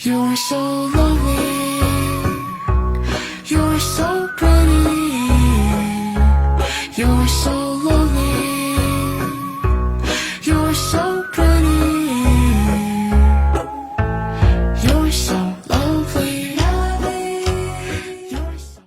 You're so lovely, you're so pretty, you're so lovely, you're so pretty, you're so lovely, you're so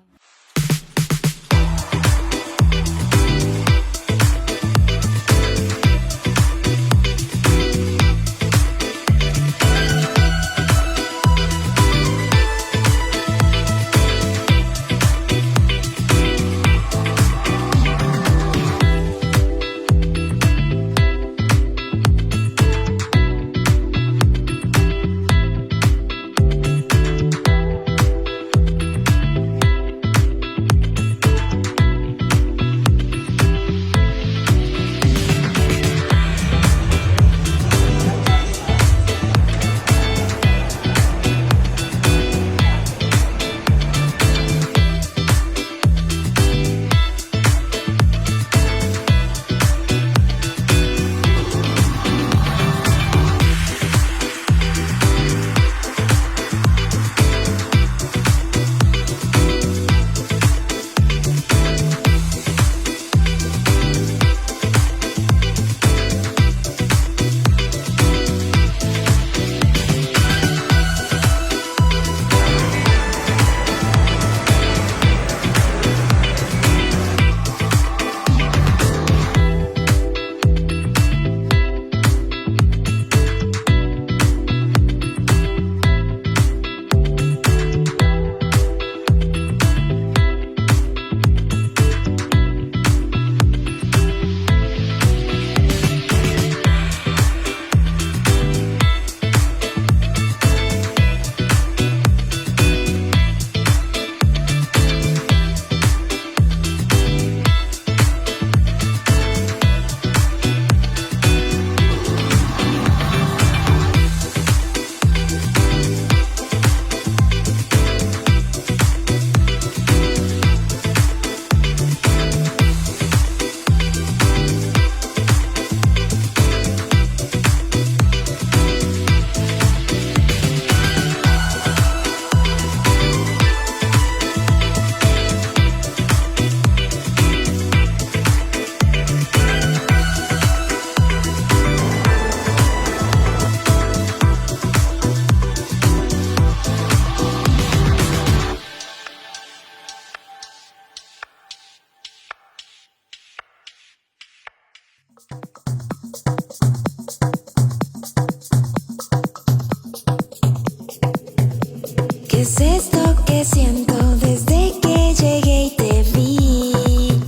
¿Qué es esto que siento desde que llegué y te vi?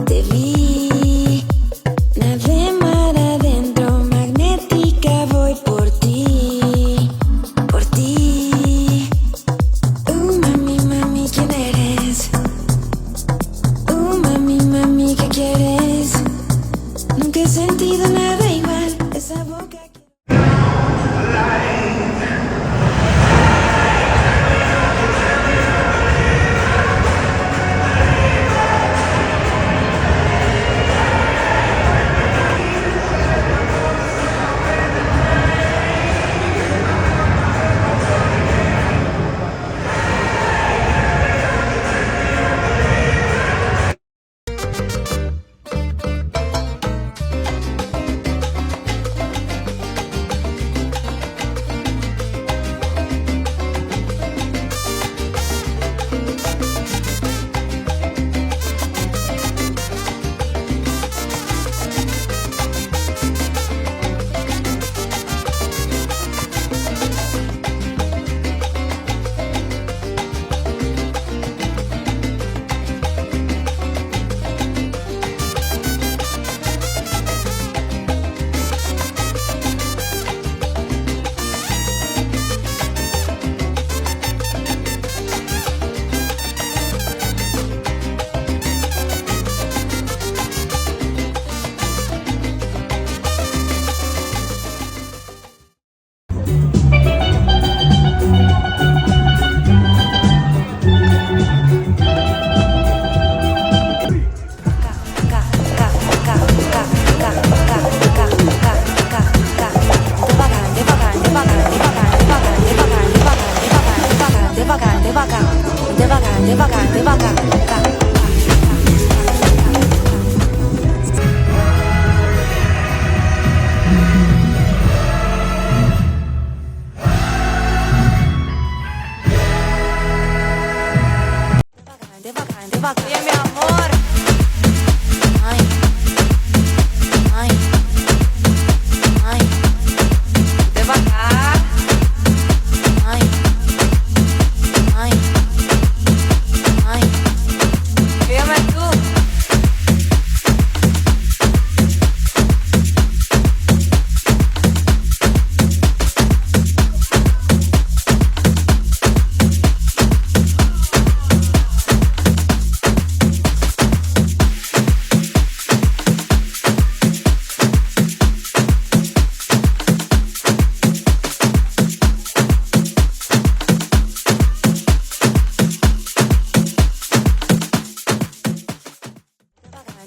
Te vi. Nadé mar adentro, magnética, voy por ti, por ti. Mami, mami, ¿quién eres? Mami, mami, ¿qué quieres? Nunca he sentido nada igual, esa boca que... devagar, devagar, devagar. Devagar, devagar. E meu amor. Ai. Ai. Ai. Devagar. Ai. Ai. Ai. Eu amo é tu.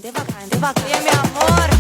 Devagar, devagar. E meu amor.